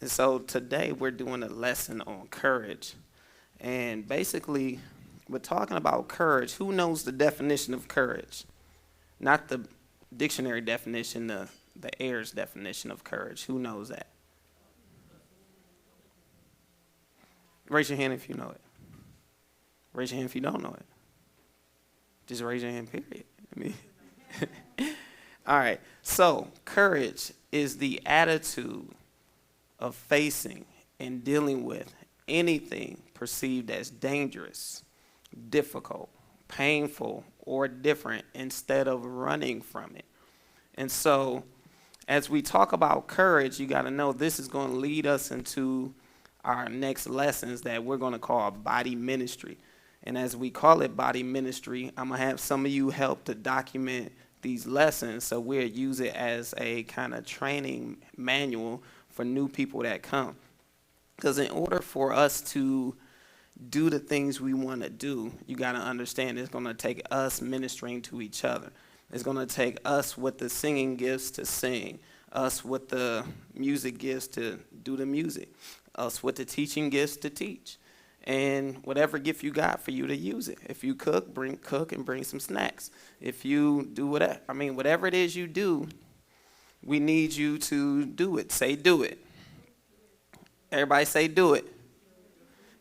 And so today we're doing a lesson on courage. And basically, we're talking about courage. Who knows the definition of courage? Not the dictionary definition, the Ayers definition of courage. Who knows that? Raise your hand if you know it. Raise your hand if you don't know it. Just raise your hand, period. All right. So, courage is the attitude of facing and dealing with anything perceived as dangerous, difficult, painful, or different instead of running from it. And so, as we talk about courage, you got to know this is going to lead us into our next lessons that we're going to call body ministry. And as we call it body ministry, I'm going to have some of you help to document these lessons so we'll use it as a kind of training manual for new people that come. Because in order for us to do the things we want to do, you got to understand it's going to take us ministering to each other. It's going to take us with the singing gifts to sing, us with the music gifts to do the music, us with the teaching gifts to teach. And whatever gift you got for you to use it. If you cook and bring some snacks. If you do whatever it is you do, we need you to do it. Say do it. Everybody say do it.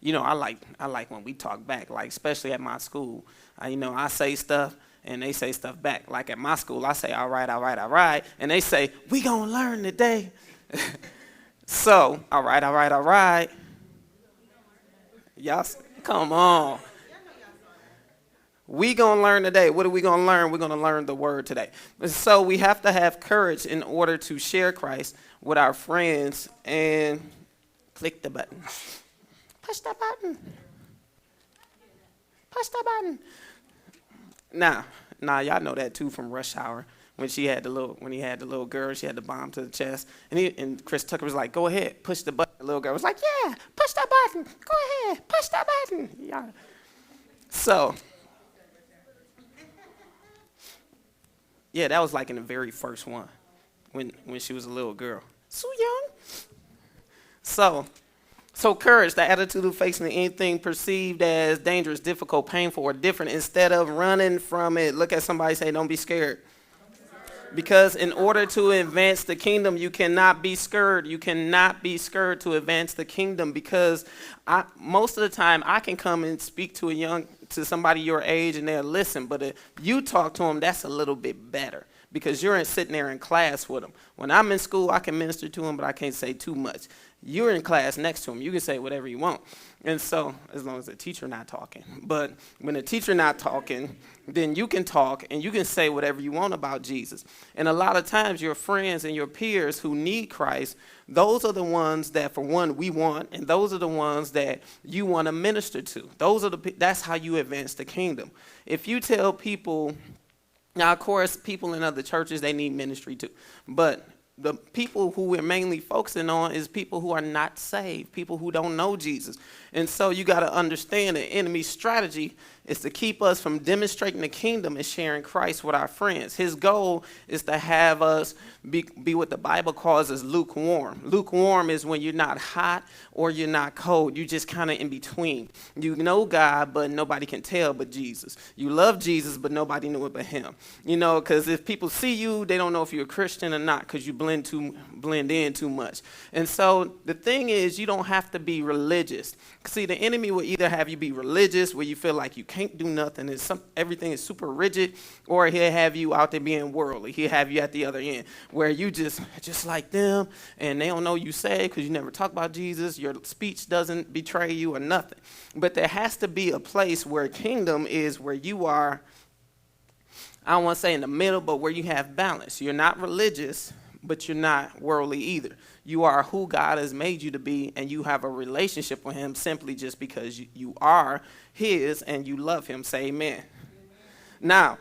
You know, I like when we talk back, like especially at my school. I say stuff and they say stuff back. Like at my school, I say, all right. And they say, we gonna learn today. So, all right. Y'all, come on. We gonna learn today. What are we gonna learn? We're gonna learn the word today. So we have to have courage in order to share Christ with our friends. And click the button. Push the button. Push the button. Now, y'all know that too from Rush Hour. When he had the little girl, she had the bomb to the chest, and Chris Tucker was like, "Go ahead, push the button." The little girl was like, "Yeah, push the button. Go ahead, push the button." Yeah. So, yeah, that was like in the very first one, when she was a little girl, so young. So courage, the attitude of facing anything perceived as dangerous, difficult, painful, or different, instead of running from it. Look at somebody, say, "Don't be scared." Because in order to advance the kingdom, you cannot be scared. You cannot be scared to advance the kingdom, because most of the time I can come and speak to somebody your age and they'll listen. But if you talk to them, that's a little bit better, because you're sitting there in class with them. When I'm in school, I can minister to them, but I can't say too much. You're in class next to them. You can say whatever you want. And so, as long as the teacher not talking. But when the teacher not talking, then you can talk and you can say whatever you want about Jesus. And a lot of times your friends and your peers who need Christ, those are the ones that, for one, we want, and those are the ones that you want to minister to. That's how you advance the kingdom. If you tell people, now, of course, people in other churches, they need ministry too. But the people who we're mainly focusing on is people who are not saved, people who don't know Jesus. And so you got to understand the enemy's strategy is to keep us from demonstrating the kingdom and sharing Christ with our friends. His goal is to have us be what the Bible calls as lukewarm. Lukewarm is when you're not hot or you're not cold. You're just kind of in between. You know God, but nobody can tell but Jesus. You love Jesus, but nobody knew it but him. Because if people see you, they don't know if you're a Christian or not, because you blend in too much. And so the thing is, you don't have to be religious. See, the enemy will either have you be religious, where you feel like you can't do nothing, everything is super rigid, or he'll have you out there being worldly. He'll have you at the other end, where you just like them, and they don't know you say because you never talk about Jesus. Your speech doesn't betray you or nothing. But there has to be a place where kingdom is, where you are, I don't want to say in the middle, but where you have balance. You're not religious, but you're not worldly either. You are who God has made you to be, and you have a relationship with him simply just because you are his and you love him. Say amen. Now,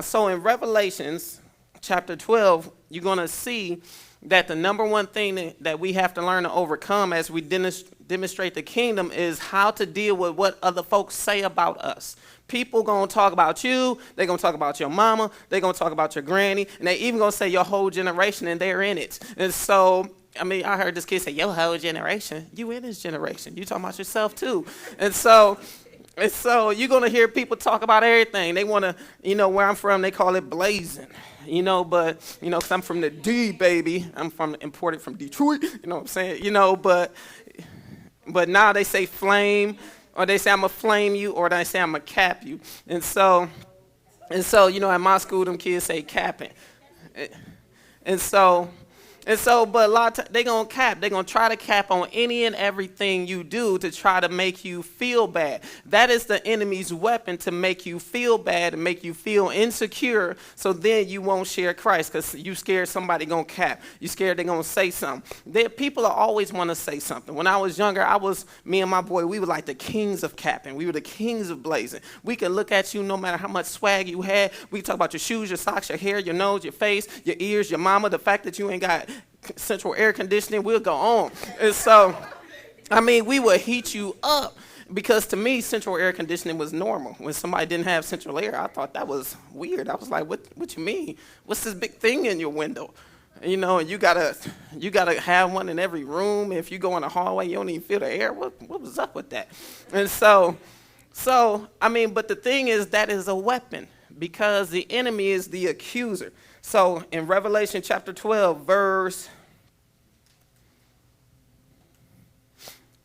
so in Revelations chapter 12, you're going to see that the number one thing that we have to learn to overcome as we demonstrate the kingdom is how to deal with what other folks say about us. People going to talk about you. They're going to talk about your mama. They're going to talk about your granny. And they even going to say your whole generation, and they're in it. And so I mean, I heard this kid say, "Yo, whole generation." You in this generation? You talking about yourself too? And so you're gonna hear people talk about everything. They wanna, where I'm from, they call it blazing. But 'cause I'm from the D, baby. I'm imported from Detroit. You know what I'm saying? But now they say flame, or they say I'm gonna flame you, or they say I'm gonna cap you. And so, at my school, them kids say capping. But a lot of times they're going to cap. They're going to try to cap on any and everything you do to try to make you feel bad. That is the enemy's weapon, to make you feel bad and make you feel insecure, so then you won't share Christ because you scared somebody going to cap. You scared they're going to say something. People always want to say something. When I was younger, me and my boy, we were like the kings of capping. We were the kings of blazing. We could look at you no matter how much swag you had. We could talk about your shoes, your socks, your hair, your nose, your face, your ears, your mama, the fact that you ain't got central air conditioning, we'll go on. And so, we would heat you up, because to me, central air conditioning was normal. When somebody didn't have central air, I thought that was weird. I was like, what you mean? What's this big thing in your window? And you gotta have one in every room. If you go in the hallway, you don't even feel the air. What was up with that? And but the thing is, that is a weapon, because the enemy is the accuser. So in Revelation chapter 12,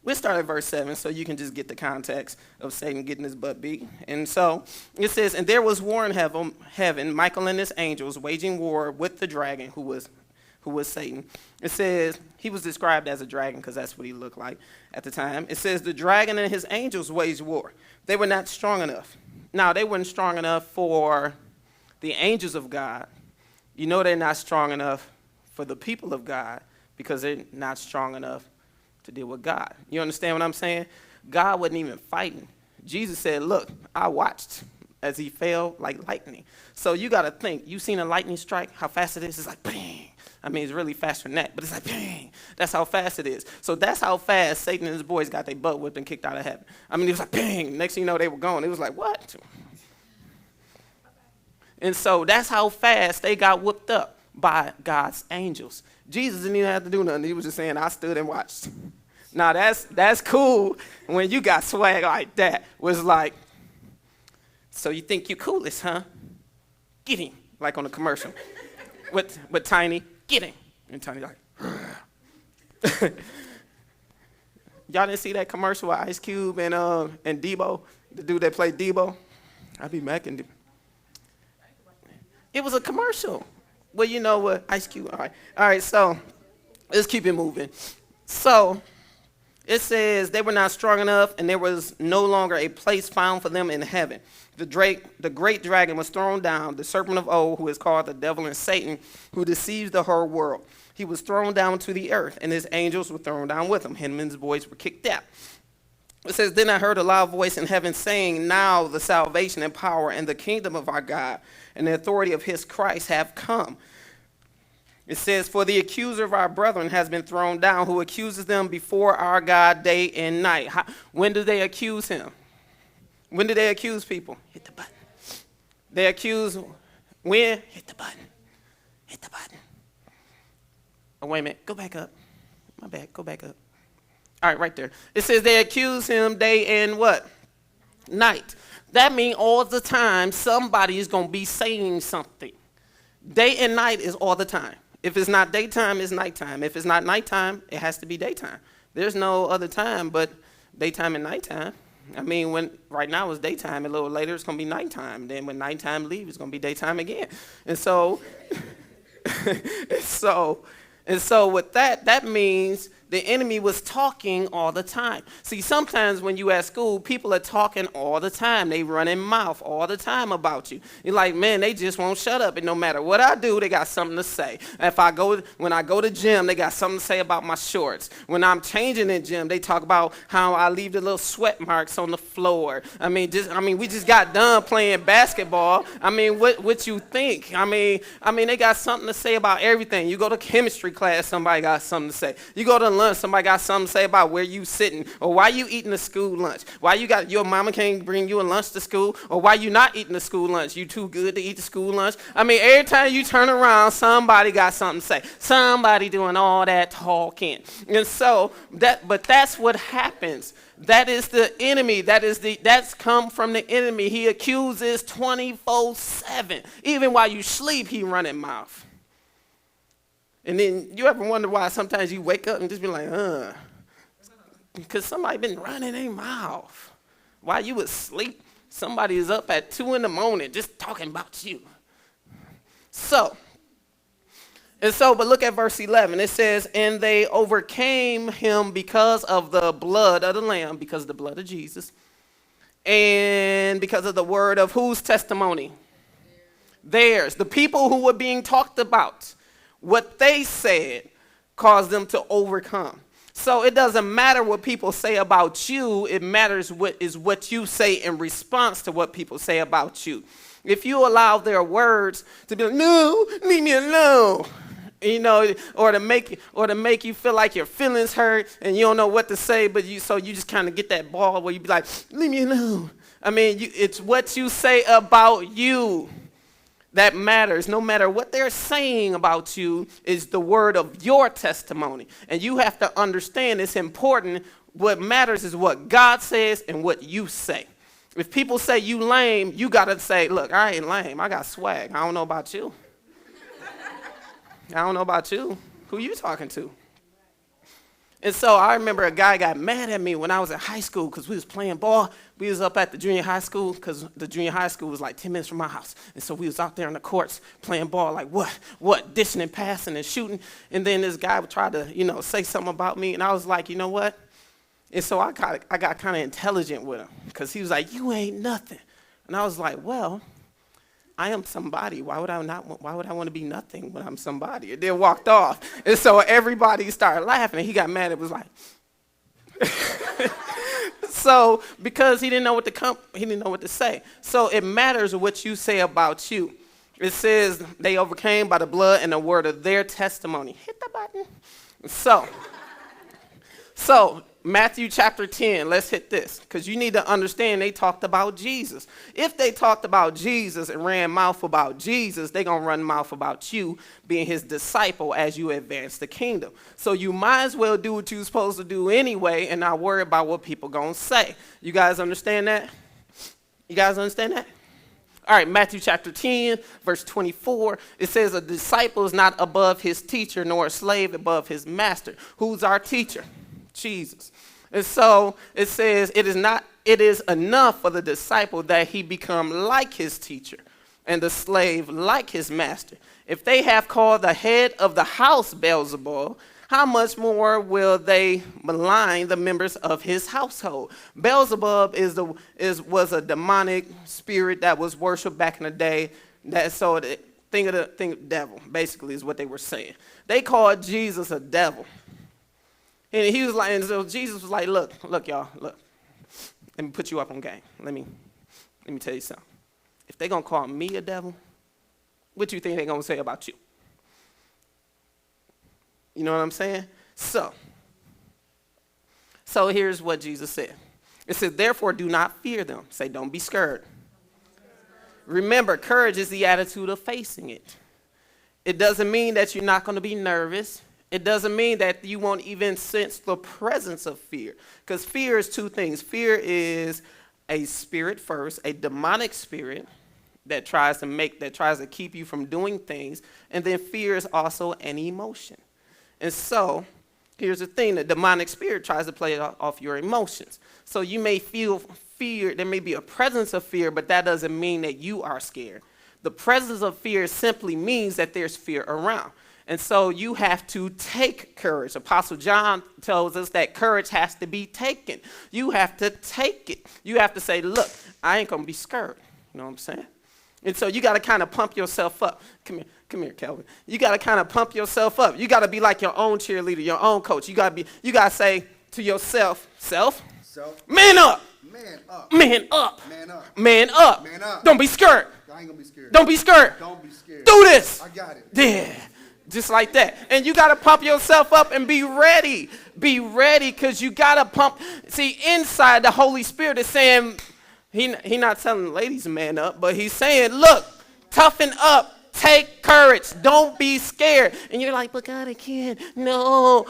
we'll start at verse 7, so you can just get the context of Satan getting his butt beat. And so it says, "And there was war in heaven, Michael and his angels waging war with the dragon," who was Satan. It says he was described as a dragon because that's what he looked like at the time. It says the dragon and his angels waged war. They were not strong enough. Now, they weren't strong enough for the angels of God. They're not strong enough for the people of God, because they're not strong enough to deal with God. You understand what I'm saying? God wasn't even fighting. Jesus said, "Look, I watched as he fell like lightning." So you got to think. You seen a lightning strike, how fast it is? It's like, bang. It's really faster than that, but it's like, bang. That's how fast it is. So that's how fast Satan and his boys got their butt whipped and kicked out of heaven. It was like, bang. Next thing you know, they were gone. It was like, what? And so that's how fast they got whooped up by God's angels. Jesus didn't even have to do nothing. He was just saying, "I stood and watched." Now, that's cool when you got swag like that. Was like, "So you think you coolest, huh? Get him," like on a commercial. with Tiny, "Get him." And Tiny like, y'all didn't see that commercial with Ice Cube and Debo? The dude that played Debo? I be Mac and Debo. It was a commercial. Well, you know what? Ice Cube. All right, so let's keep it moving. So it says they were not strong enough, and there was no longer a place found for them in heaven. The great dragon was thrown down, the serpent of old, who is called the devil and Satan, who deceives the whole world. He was thrown down to the earth, and his angels were thrown down with him. Him and his boys were kicked out. It says, "Then I heard a loud voice in heaven saying, 'Now the salvation and power and the kingdom of our God and the authority of his Christ have come.'" It says, "For the accuser of our brethren has been thrown down, who accuses them before our God day and night." When do they accuse him? When do they accuse people? Hit the button. They accuse when? Hit the button. Hit the button. Oh, wait a minute. Go back up. My bad. Go back up. All right, right there. It says they accuse him day and what? Night. That means all the time somebody is going to be saying something. Day and night is all the time. If it's not daytime, it's nighttime. If it's not nighttime, it has to be daytime. There's no other time but daytime and nighttime. When right now it's daytime, a little later it's going to be nighttime. Then when nighttime leaves, it's going to be daytime again. And so with that means the enemy was talking all the time. See, sometimes when you at school, people are talking all the time. They running mouth all the time about you. You're like, man, they just won't shut up. And no matter what I do, they got something to say. When I go to gym, they got something to say about my shorts. When I'm changing in gym, they talk about how I leave the little sweat marks on the floor. We just got done playing basketball. What you think? They got something to say about everything. You go to chemistry class, somebody got something to say. You go to lunch, somebody got something to say about where you sitting, or why you eating the school lunch, why your mama can't bring you a lunch to school, or why you not eating the school lunch, you too good to eat the school lunch. I mean, every time you turn around, somebody got something to say, somebody doing all that talking. And so but that's what happens. That is the enemy. That's come from the enemy. He accuses 24/7. Even while you sleep, he running mouth. And then you ever wonder why sometimes you wake up and just be like, because somebody been running their mouth. While you asleep, somebody is up at 2 a.m. just talking about you. But look at verse 11. It says, and they overcame him because of the blood of the Lamb, because of the blood of Jesus, and because of the word of whose testimony? Theirs. The people who were being talked about, what they said caused them to overcome. So it doesn't matter what people say about you. It matters what you say in response to what people say about you. If you allow their words to be like, no, leave me alone, or to make you feel like your feelings hurt and you don't know what to say, so you just kind of get that ball where you be like, leave me alone. I mean, it's what you say about you that matters. No matter what they're saying about you, is the word of your testimony. And you have to understand it's important. What matters is what God says and what you say. If people say you lame, you got to say, look, I ain't lame. I got swag. I don't know about you. I don't know about you. Who you talking to? And so I remember a guy got mad at me when I was in high school because we was playing ball. We was up at the junior high school because the junior high school was like 10 minutes from my house. And so we was out there in the courts playing ball like what, dishing and passing and shooting. And then this guy would try to, say something about me. And I was like, you know what? And so I got kind of intelligent with him because he was like, you ain't nothing. And I was like, well, I am somebody. Why would I want to be nothing when I'm somebody? And then walked off. And so everybody started laughing. He got mad. It was like, so because he didn't know what to say. So it matters what you say about you. It says they overcame by the blood and the word of their testimony. Hit the button. So Matthew chapter 10, let's hit this, because you need to understand they talked about Jesus. If they talked about Jesus and ran mouth about Jesus, they're going to run mouth about you being his disciple as you advance the kingdom. So you might as well do what you're supposed to do anyway and not worry about what people going to say. You guys understand that? You guys understand that? All right, Matthew chapter 10, verse 24, it says, a disciple is not above his teacher, nor a slave above his master. Who's our teacher? Jesus. And so it says it is enough for the disciple that he become like his teacher and the slave like his master. If they have called the head of the house Beelzebul, how much more will they malign the members of his household? Beelzebub was a demonic spirit that was worshipped back in the day. Think of the devil, basically, is what they were saying. They called Jesus a devil. And he was like, and so Jesus was like, look, y'all, look. Let me put you up on game. Let me tell you something. If they're going to call me a devil, what do you think they're going to say about you? You know what I'm saying? So here's what Jesus said. It says, therefore, do not fear them. Say, don't be scared. Remember, courage is the attitude of facing it. It doesn't mean that you're not going to be nervous. It doesn't mean that you won't even sense the presence of fear. Because fear is two things. Fear is a spirit first, a demonic spirit that tries to keep you from doing things. And then fear is also an emotion. And so here's the thing. The demonic spirit tries to play off your emotions. So you may feel fear. There may be a presence of fear, but that doesn't mean that you are scared. The presence of fear simply means that there's fear around. And so you have to take courage. Apostle John tells us that courage has to be taken. You have to take it. You have to say, look, I ain't going to be scared. You know what I'm saying? And so you got to kind of pump yourself up. Come here, Kelvin. You got to kind of pump yourself up. You got to be like your own cheerleader, your own coach. You got to say to yourself, man up. Man up. Man up. Man up. Man up. Man up. Don't be scared. I ain't going to be scared. Don't be scared. Don't be scared. Do this. I got it. Yeah. Just like that. And you got to pump yourself up and be ready. Be ready, because you got to pump. See, inside, the Holy Spirit is saying, he not telling the ladies to man up, but he's saying, look, toughen up. Take courage. Don't be scared. And you're like, but God, I can't. No.